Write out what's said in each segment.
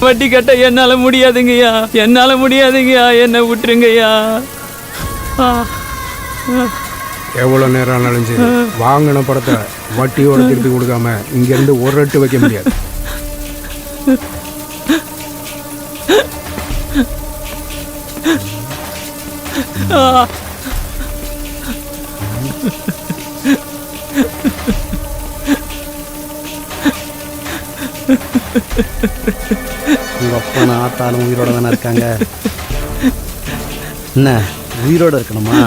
வட்டி கட்ட என்னால முடியாதுங்கய்யா, என்னால முடியாதுங்கய்யா, என்ன விட்டுருங்கய்யா. எவ்வளோ நேரம் ஆனாலும் சரி வாங்கின படத்தை வட்டியோட திருப்பி கொடுக்காம இங்கேருந்து ஒரு ரெட்டு வைக்க முடியாது. உங்கள் அப்பா நான் ஆத்தாலும் உயிரோட தானே இருக்காங்க. என்ன உயிரோட இருக்கணுமா?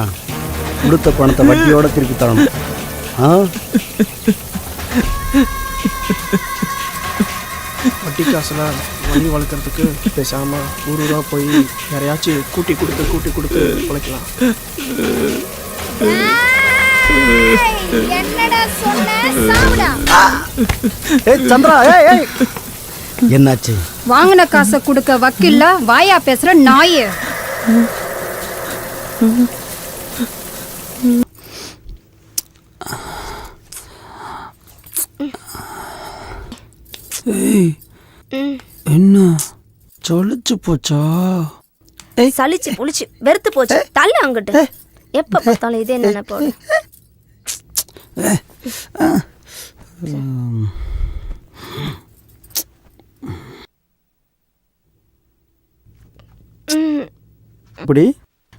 கொடுத்த பணத்தை வட்டியோட திருப்பி தரணும். வட்டி காசுலாம் வண்டி வளர்க்குறதுக்கு பேசாமல் ஊரூராக போய் யாரையாச்சும் கூட்டி கொடுத்து உழைக்கலாம். சந்திரா, என்னாச்சு? வாங்கின காசை கொடுக்க வக்கில்ல வாயா பேசுற நாயே. என்ன சலிச்சு போச்சா? சலிச்சு புளிச்சு வெறுத்து போச்சு. தள்ள அங்கிட்டு. எப்ப பார்த்தாலும் இதே நினைப்போடு. இப்படி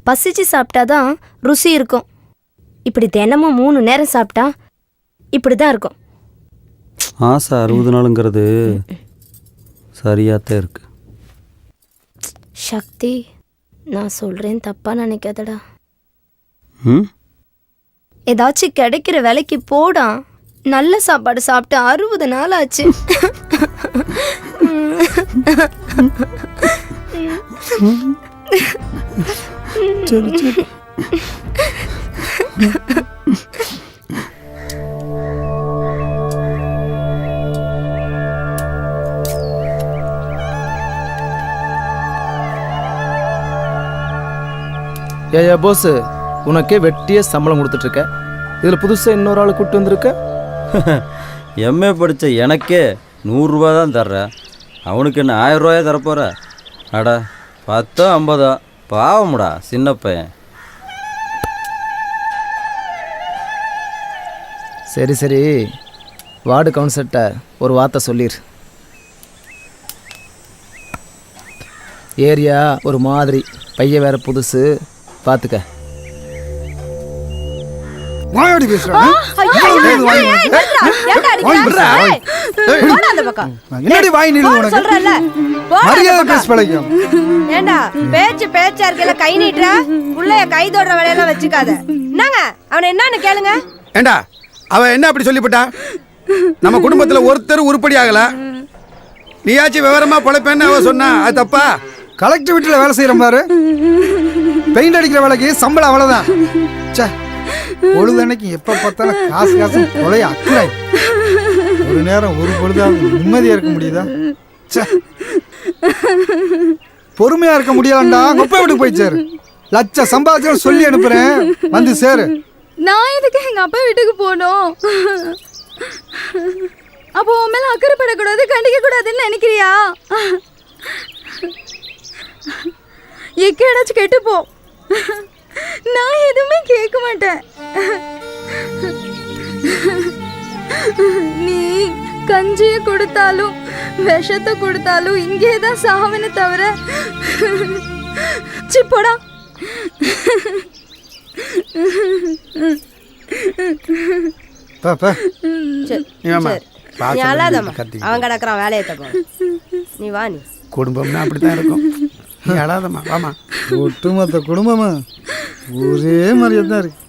பசிச்சு சாப்பிட்டாதான் ருசி இருக்கும். இப்படி தினமும் 3 நேரம் சாப்பிட்டா இப்படிதான் இருக்கும். ஆசை 60 நாளுங்கிறது சரியாத்தான் இருக்கு. சக்தி, நான் சொல்றேன் தப்பா நினைக்காதடா. ஏதாச்சும் கிடைக்கிற வேலைக்கு போடா. நல்ல சாப்பாடு சாப்பிட்டு 60 நாள் ஆச்சு. சரி சரி. ஏயா போஸ், உனக்கே வெட்டியே சம்பளம் கொடுத்துட்ருக்க, இதில் புதுசாக இன்னொரு ஆள் கூப்பிட்டு வந்திருக்க. எம்ஏ படித்த எனக்கே 100 ரூபா தான் தர்றேன், அவனுக்கு என்ன 1000 ரூபாயே தரப்போகிற? அடா 10 50 பாவமுடா சின்ன பையன். சரி சரி, வார்டு கவுன்சிலர்கிட்ட ஒரு வார்த்தை சொல்லிடு. ஏரியா ஒரு மாதிரி, பையன் வேற புதுசு, பார்த்துக்க. வாயாடி பேசுறா. என்னடி வாய் நில்லு உனக்கு? மரியாதை பேச பழகியும். ஏண்டா பேச்சு பேச்சா இருக்கல, கை நீட்ற புள்ளைய கை தொடுற வேலையெல்லாம் வச்சுக்காத. என்னங்க அவனை என்னன்னு கேளுங்க. ஏண்டா அவன் என்ன அப்படி சொல்லிவிட்டா? நம்ம குடும்பத்துல ஒருத்தர் உருப்படி ஆகல, நீயாச்சும் விவரமா பொழைப்பேன்னு அவ சொன்னா அது தப்பா? கலெக்டர் வீட்டுல வேலை செய்யற பாரு, பெயிண்ட் அடிக்கிற வேலைக்கு சம்பளம் அவ்வளவுதான். பொழுதன்னைக்கு எப்ப பார்த்தாலும் காசு காசு கொலைய அக்கறை. ஒரு நேரம் ஒரு பொழுதாவது நிம்மதியா இருக்க முடியுதா? பொறுமையா இருக்க முடியலண்டா. குப்பை வீட்டுக்கு போய் சேரு. லட்சம் சம்பாதிச்சு சொல்லி அனுப்புறேன், வந்து சேரு. நான் எதுக்கு எங்க அப்பா வீட்டுக்கு போனோம்? அப்போ உன் மேல அக்கறைப்படக்கூடாது, கண்டிக்க கூடாதுன்னு நினைக்கிறியா? எக்கேடாச்சும் கெட்டு போ, நான் எதுவுமே கேட்க மாட்டேன். நீ கஞ்சியை கொடுத்தாலும் விஷத்தை கொடுத்தாலும் இங்கே தான் சாவனை தவிர சிப்போடா. அவன் கிடக்குறான் வேலையை தப்ப. நீ வா, நீ குடும்பம்னா அப்படித்தான் இருக்கும். நீ அழாதம்மா, வாமா. ஒட்டுமொத்த குடும்பமா ஒரே மாதிரியே தான் இருக்கு.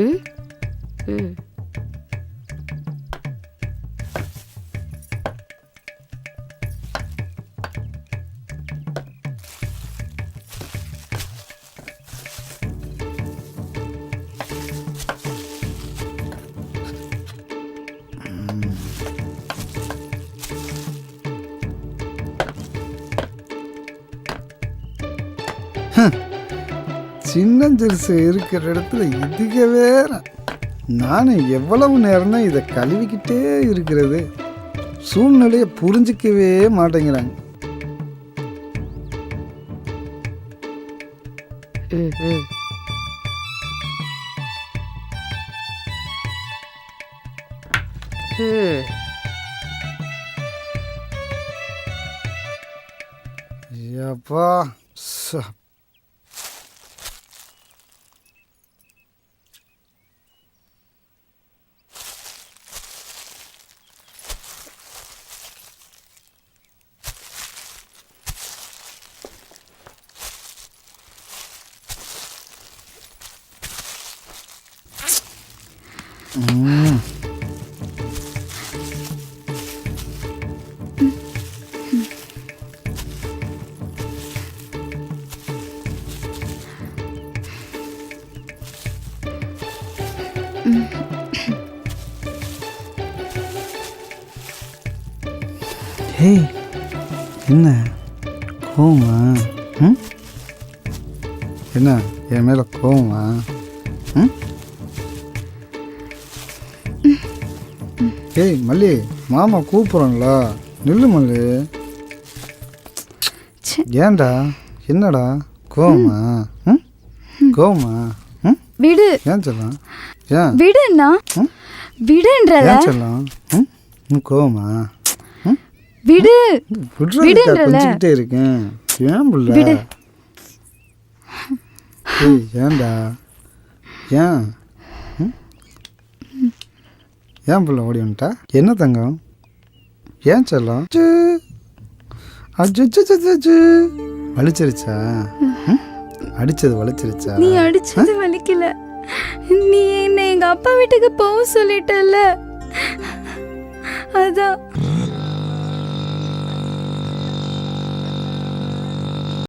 ம் ம் சின்னஞ்சிறுசு இருக்கிற இடத்துல இதுக வேற. நானும் எவ்வளவு நேரம் தான் இதை கழுவிக்கிட்டே இருக்கிறது. சூழ்நிலையை புரிஞ்சிக்கவே மாட்டேங்கிறாங்க. ம் ம் ம் அப்பா ஏய், என்ன கோவமா? ம், என்ன என் மேல கோவமா? ம், ஏய் மல்லி, மாமா கூப்பிட்றோம்ல, நில்லு மல்லி. ஏன்டா, என்னடா கோவமா? ம், கோவமா? ம், விடு ஏன் சொல்லலாம்? ஏன் விடுண்ணா விடுன்றல ஏன் சொல்லலாம்? ம், கோவமா? விடு விடுறதுக்கா கொஞ்சிக்கிட்டே இருக்கேன். ஏன் புள்ள? ஏய், ஏன்டா, ஏன் ஏன் புள்ள ஓடி வந்துட்டா? என்ன தங்கம்? ஏன் செல்லம்? அச்சு வலிச்சிருச்சா? அடிச்சது வலிச்சிருச்சா? நீ அடிச்சது வலிக்கல. நீ என்ன எங்க அப்பா வீட்டுக்கு போக சொல்லிட்டல, அதான்